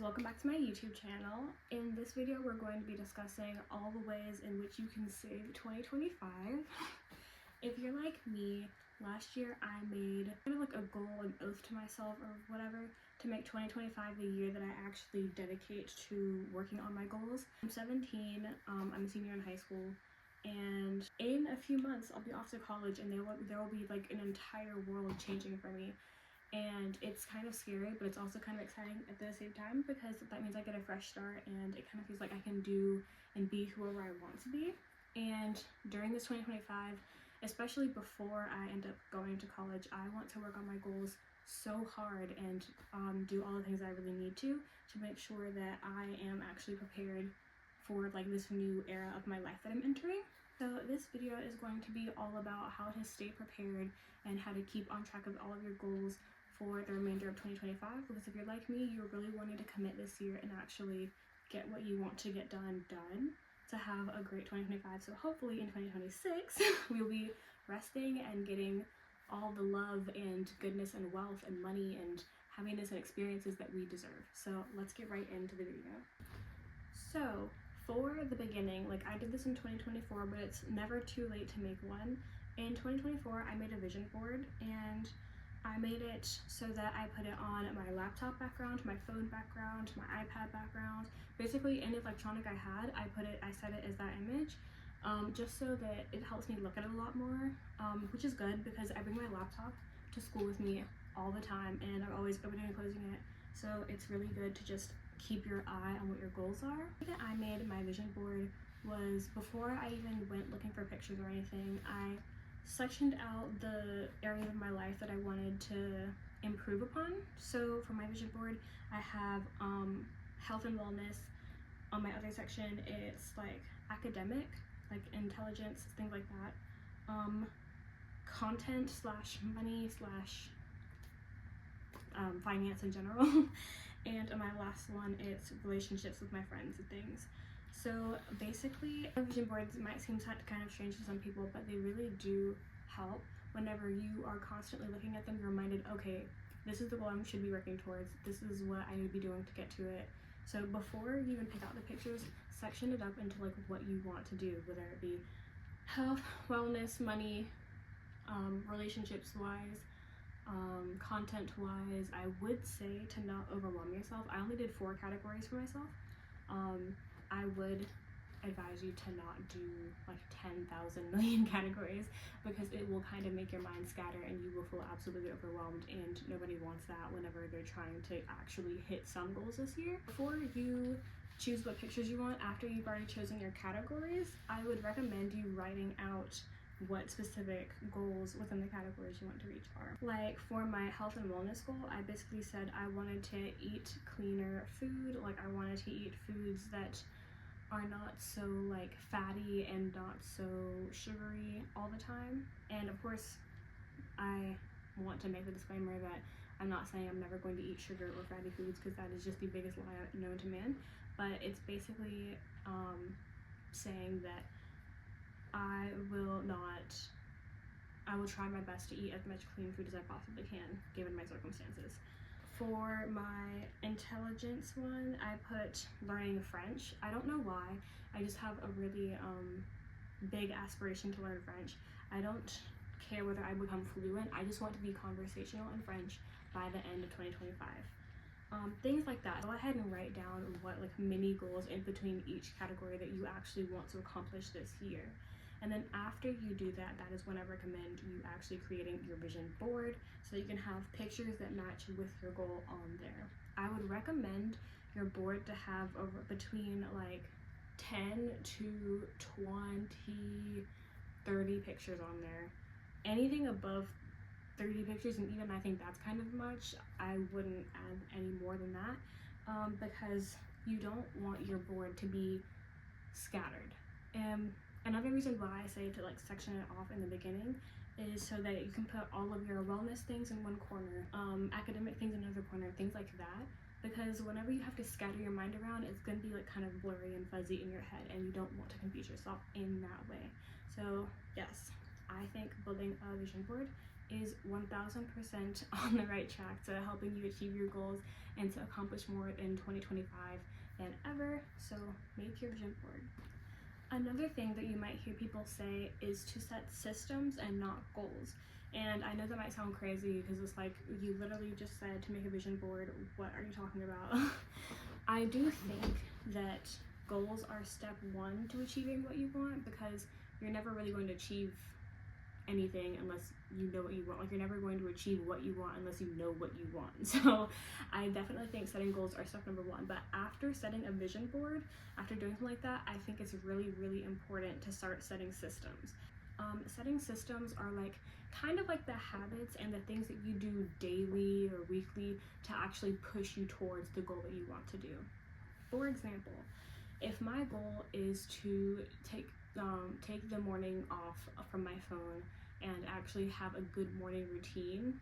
welcome back to my YouTube channel. In this video we're going to be discussing all the ways in which you can save 2025. If you're like me, last year I made kind of like a goal, an oath to myself or whatever, to make 2025 the year that I actually dedicate to working on my goals. I'm 17, I'm a senior in high school, and in a few months I'll be off to college and there will be like an entire world changing for me. And it's kind of scary, but it's also kind of exciting at the same time because that means I get a fresh start and it kind of feels like I can do and be whoever I want to be. And during this 2025, especially before I end up going to college, I want to work on my goals so hard and do all the things I really need to make sure that I am actually prepared for like this new era of my life that I'm entering. So this video is going to be all about how to stay prepared and how to keep on track of all of your goals for the remainder of 2025, because if you're like me, you're really wanting to commit this year and actually get what you want to get done to have a great 2025. So hopefully in 2026 we'll be resting and getting all the love and goodness and wealth and money and happiness and experiences that we deserve. So let's get right into the video. So for the beginning, like I did this in 2024, but it's never too late to make one. In 2024 I made a vision board, and I made it so that I put it on my laptop background, my phone background, my iPad background, basically any electronic I had. I set it as that image, just so that it helps me look at it a lot more, which is good because I bring my laptop to school with me all the time and I'm always opening and closing it. So it's really good to just keep your eye on what your goals are. The way that I made my vision board was, before I even went looking for pictures or anything, I sectioned out the areas of my life that I wanted to improve upon. So for my vision board, I have health and wellness. On my other section, it's like academic, like intelligence, things like that. Content slash money slash finance in general. And on my last one, it's relationships with my friends and things. So basically, vision boards might seem kind of strange to some people, but they really do help. Whenever you are constantly looking at them, you're reminded, okay, this is the goal I should be working towards. This is what I need to be doing to get to it. So before you even pick out the pictures, section it up into like what you want to do, whether it be health, wellness, money, relationships wise, content wise. I would say to not overwhelm yourself. I only did 4 categories for myself. I would advise you to not do like 10,000 million categories, because it will kind of make your mind scatter and you will feel absolutely overwhelmed, and nobody wants that whenever they're trying to actually hit some goals this year. Before you choose what pictures you want, after you've already chosen your categories, I would recommend you writing out what specific goals within the categories you want to reach are. Like for my health and wellness goal, I basically said I wanted to eat cleaner food. Like I wanted to eat foods that are not so like fatty and not so sugary all the time. And of course, I want to make the disclaimer that I'm not saying I'm never going to eat sugar or fatty foods, because that is just the biggest lie known to man. But it's basically saying that I will try my best to eat as much clean food as I possibly can, given my circumstances. For my intelligence one, I put learning French. I don't know why. I just have a really big aspiration to learn French. I don't care whether I become fluent. I just want to be conversational in French by the end of 2025. Things like that. Go ahead and write down what like mini goals in between each category that you actually want to accomplish this year. And then after you do that, that is when I recommend you actually creating your vision board so you can have pictures that match with your goal on there. I would recommend your board to have between like 10 to 20, 30 pictures on there. Anything above 30 pictures, and even I think that's kind of much, I wouldn't add any more than that, because you don't want your board to be scattered. Another reason why I say to like section it off in the beginning is so that you can put all of your wellness things in one corner, academic things in another corner, things like that. Because whenever you have to scatter your mind around, it's going to be like kind of blurry and fuzzy in your head, and you don't want to confuse yourself in that way. So yes, I think building a vision board is 1000% on the right track to helping you achieve your goals and to accomplish more in 2025 than ever. So make your vision board. Another thing that you might hear people say is to set systems and not goals. And I know that might sound crazy because it's like, you literally just said to make a vision board. What are you talking about? I do think that goals are step one to achieving what you want, because you're never really going to achieve anything unless you know what you want. Like, you're never going to achieve what you want unless you know what you want. So I definitely think setting goals are step number one. But after setting a vision board, after doing something like that, I think it's really, really important to start setting systems. Setting systems are like kind of like the habits and the things that you do daily or weekly to actually push you towards the goal that you want to do. For example, if my goal is to take the morning off from my phone and actually have a good morning routine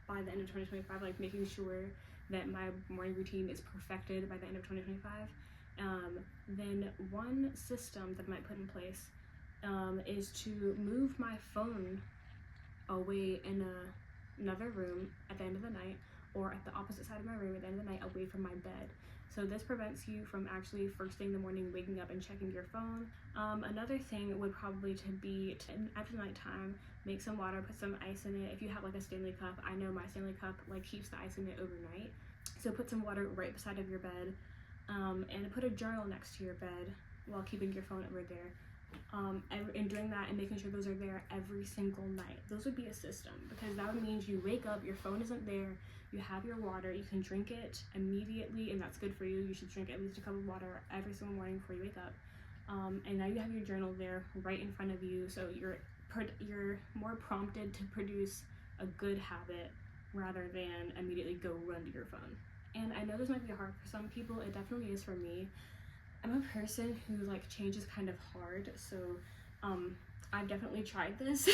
by the end of 2025, like making sure that my morning routine is perfected by the end of 2025, then one system that I might put in place is to move my phone away in another room at the end of the night, or at the opposite side of my room at the end of the night, away from my bed. So this prevents you from actually first thing in the morning waking up and checking your phone. Another thing would probably to be after nighttime, make some water, put some ice in it. If you have like a Stanley cup, I know my Stanley cup like keeps the ice in it overnight. So put some water right beside of your bed, and put a journal next to your bed while keeping your phone over there. And doing that and making sure those are there every single night. Those would be a system, because that would mean you wake up, your phone isn't there, you have your water, you can drink it immediately, and that's good for you. You should drink at least a cup of water every single morning before you wake up. And now you have your journal there right in front of you, so you're more prompted to produce a good habit rather than immediately go run to your phone. And I know this might be hard for some people, it definitely is for me. I'm a person who like change is kind of hard, so I've definitely tried this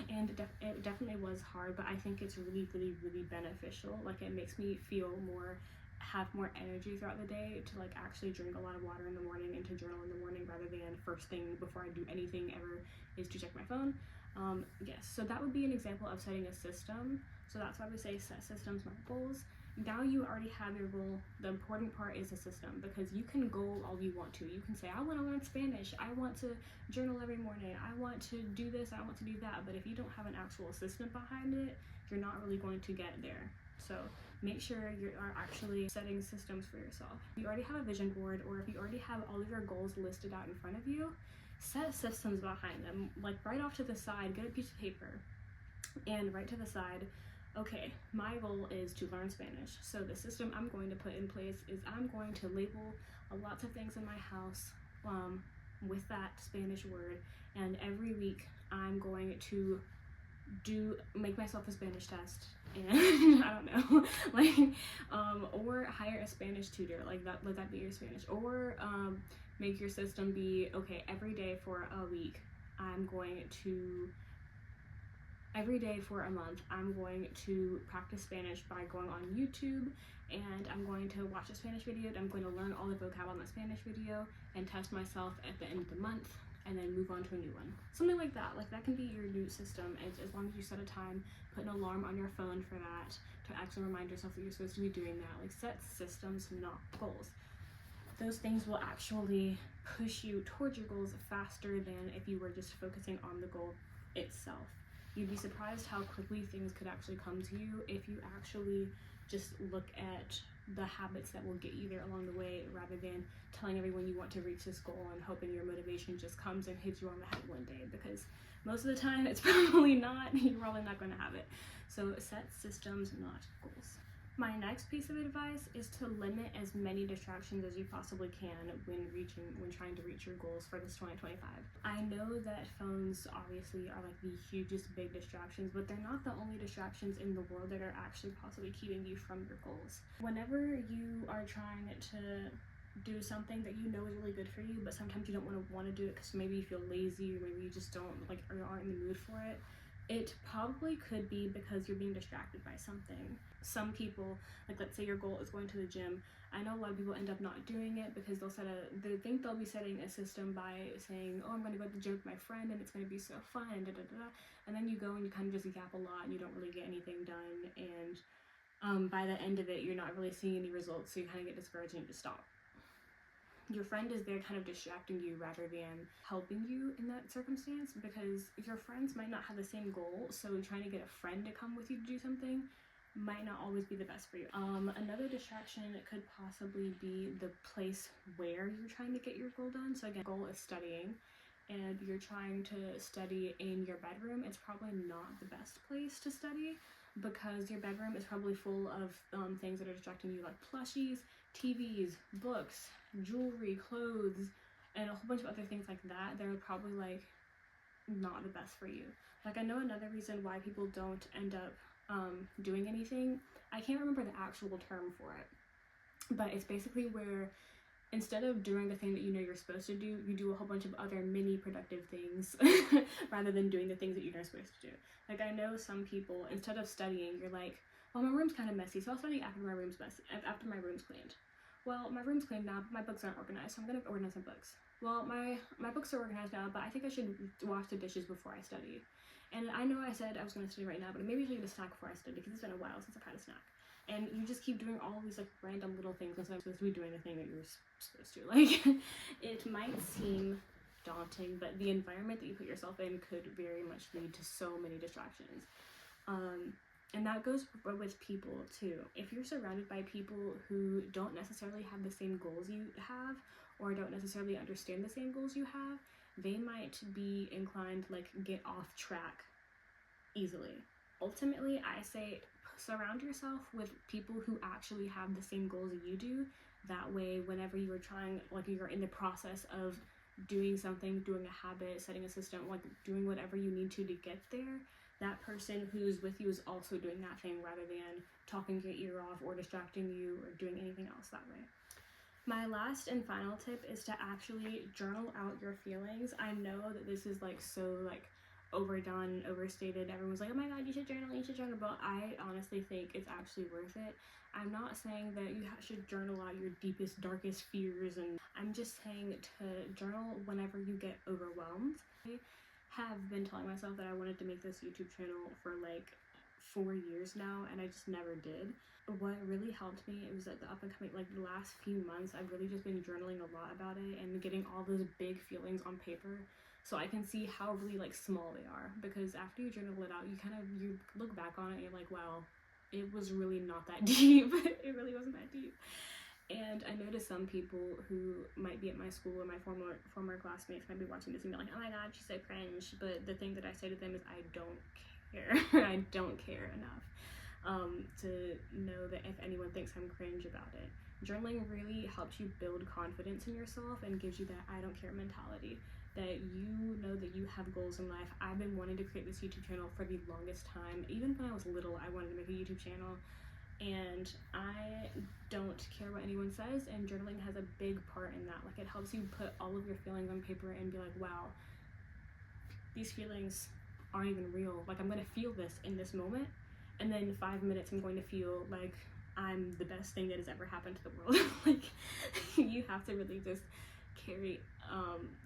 and it definitely was hard, but I think it's really, really, really beneficial. Like, it makes me have more energy throughout the day to like actually drink a lot of water in the morning and to journal in the morning, rather than first thing before I do anything ever is to check my phone. Yes, so that would be an example of setting a system. So that's why we say set systems, not goals. Now you already have your goal. The important part is a system, because you can goal all you want to. You can say, I want to learn Spanish, I want to journal every morning, I want to do this, I want to do that. But if you don't have an actual system behind it, you're not really going to get there. So make sure you are actually setting systems for yourself. If you already have a vision board, or if you already have all of your goals listed out in front of you, set systems behind them. Like, right off to the side, get a piece of paper and write to the side, okay, my goal is to learn Spanish. So the system I'm going to put in place is I'm going to label lots of things in my house with that Spanish word, and every week I'm going to make myself a Spanish test, and I don't know, like, or hire a Spanish tutor, like that. Let that be your Spanish, or make your system be, okay, every day for a week every day for a month, I'm going to practice Spanish by going on YouTube, and I'm going to watch a Spanish video, and I'm going to learn all the vocab on that Spanish video and test myself at the end of the month, and then move on to a new one. Something like that. Like, that can be your new system, as long as you set a time, put an alarm on your phone for that, to actually remind yourself that you're supposed to be doing that. Like, set systems, not goals. Those things will actually push you towards your goals faster than if you were just focusing on the goal itself. You'd be surprised how quickly things could actually come to you if you actually just look at the habits that will get you there along the way, rather than telling everyone you want to reach this goal and hoping your motivation just comes and hits you on the head one day, because most of the time it's probably not. You're probably not going to have it. So set systems, not goals. My next piece of advice is to limit as many distractions as you possibly can when trying to reach your goals for this 2025. I know that phones obviously are like the hugest big distractions, but they're not the only distractions in the world that are actually possibly keeping you from your goals. Whenever you are trying to do something that you know is really good for you, but sometimes you don't want to do it because maybe you feel lazy, or maybe you just don't like, or aren't in the mood for it, It probably could be because you're being distracted by something. Some people, like let's say your goal is going to the gym. I know a lot of people end up not doing it because they think they'll be setting a system by saying, oh, I'm going to go to the gym with my friend and it's going to be so fun and da da da. And then you go and you kind of just gap a lot and you don't really get anything done. And by the end of it, you're not really seeing any results. So you kind of get discouraged and you just stop. Your friend is there kind of distracting you rather than helping you in that circumstance, because your friends might not have the same goal, so trying to get a friend to come with you to do something might not always be the best for you. Another distraction could possibly be the place where you're trying to get your goal done. So again, goal is studying and you're trying to study in your bedroom. It's probably not the best place to study because your bedroom is probably full of things that are distracting you, like plushies, TVs, books, jewelry, clothes, and a whole bunch of other things like that. They're probably like not the best for you. Like I know another reason why people don't end up doing anything, I can't remember the actual term for it, but it's basically where instead of doing the thing that you know you're supposed to do, you do a whole bunch of other mini productive things rather than doing the things that you're supposed to do. Like I know some people, instead of studying, you're like, well, my room's kind of messy, so I'll study after my room's cleaned. Well, my room's cleaned now, but my books aren't organized, so I'm gonna organize my books. Well, my books are organized now, but I think I should wash the dishes before I study. And I know I said I was gonna study right now, but maybe I should get a snack before I study because it's been a while since I've had a snack. And you just keep doing all these like random little things instead of supposed to be doing the thing that you're supposed to. Like, it might seem daunting, but the environment that you put yourself in could very much lead to so many distractions. And that goes with people too. If you're surrounded by people who don't necessarily have the same goals you have or don't necessarily understand the same goals you have, they might be inclined to like get off track easily. Ultimately, I say surround yourself with people who actually have the same goals that you do. That way, whenever you are trying, like you're in the process of doing something, doing a habit, setting a system, like doing whatever you need to get there, that person who's with you is also doing that thing rather than talking your ear off or distracting you or doing anything else that way. My last and final tip is to actually journal out your feelings. I know that this is like so like overdone, overstated. Everyone's like, oh my god, you should journal, but I honestly think it's actually worth it. I'm not saying that you should journal out your deepest, darkest fears, and I'm just saying to journal whenever you get overwhelmed. I have been telling myself that I wanted to make this YouTube channel for like 4 years now, and I just never did. What really helped me, it was that the up and coming, like the last few months, I've really just been journaling a lot about it and getting all those big feelings on paper so I can see how really like small they are, because after you journal it out, you look back on it and you're like, wow, it was really not that deep. It really wasn't that deep. And I know to some people who might be at my school or my former classmates might be watching this and be like, oh my god, she's so cringe. But the thing that I say to them is I don't care. I don't care enough to know that if anyone thinks I'm cringe about it. Journaling really helps you build confidence in yourself and gives you that I don't care mentality, that you know that you have goals in life. I've been wanting to create this YouTube channel for the longest time. Even when I was little, I wanted to make a YouTube channel, and I don't care what anyone says, and journaling has a big part in that. Like, it helps you put all of your feelings on paper and be like, wow, these feelings aren't even real. Like, I'm gonna feel this in this moment, and then in 5 minutes I'm going to feel like I'm the best thing that has ever happened to the world. Like, you have to really just carry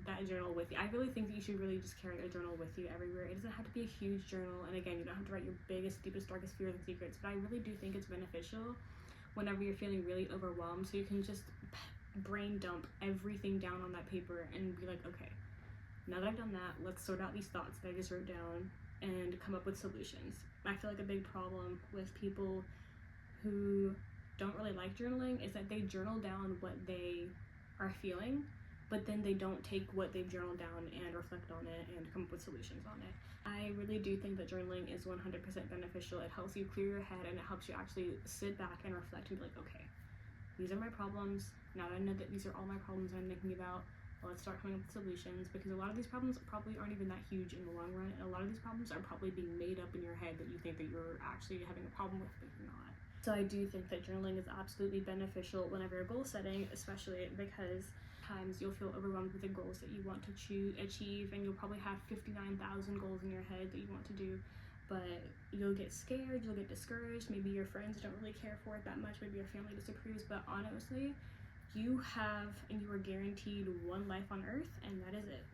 that journal with you. I really think that you should really just carry a journal with you everywhere. It doesn't have to be a huge journal, and again, you don't have to write your biggest, deepest, darkest fears and secrets, but I really do think it's beneficial whenever you're feeling really overwhelmed, so you can just brain dump everything down on that paper and be like, okay, now that I've done that, let's sort out these thoughts that I just wrote down and come up with solutions. I feel like a big problem with people who don't really like journaling is that they journal down what they are feeling, but then they don't take what they've journaled down and reflect on it and come up with solutions on it. I really do think that journaling is 100% beneficial. It helps you clear your head, and it helps you actually sit back and reflect and be like, okay, these are my problems. Now that I know that these are all my problems I'm thinking about, let's start coming up with solutions, because a lot of these problems probably aren't even that huge in the long run, and a lot of these problems are probably being made up in your head that you think that you're actually having a problem with, but you're not. So I do think that journaling is absolutely beneficial whenever you're goal setting, especially because times you'll feel overwhelmed with the goals that you want to achieve, and you'll probably have 59,000 goals in your head that you want to do, but you'll get scared, you'll get discouraged, maybe your friends don't really care for it that much, maybe your family disapproves, but honestly, you have and you are guaranteed one life on earth, and that is it.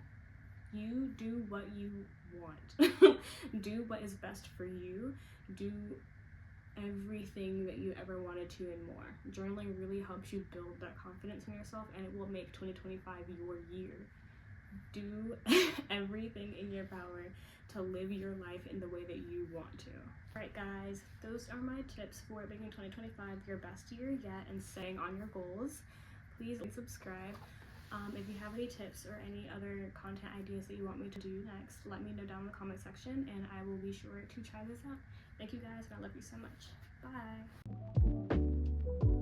You do what you want. Do what is best for you. Do everything that you ever wanted to and more. Journaling really helps you build that confidence in yourself, and it will make 2025 your year. Do everything in your power to live your life in the way that you want to. Alright guys, those are my tips for making 2025 your best year yet and staying on your goals. Please subscribe. If you have any tips or any other content ideas that you want me to do next, let me know down in the comment section, and I will be sure to try this out. Thank you guys, and I love you so much. Bye!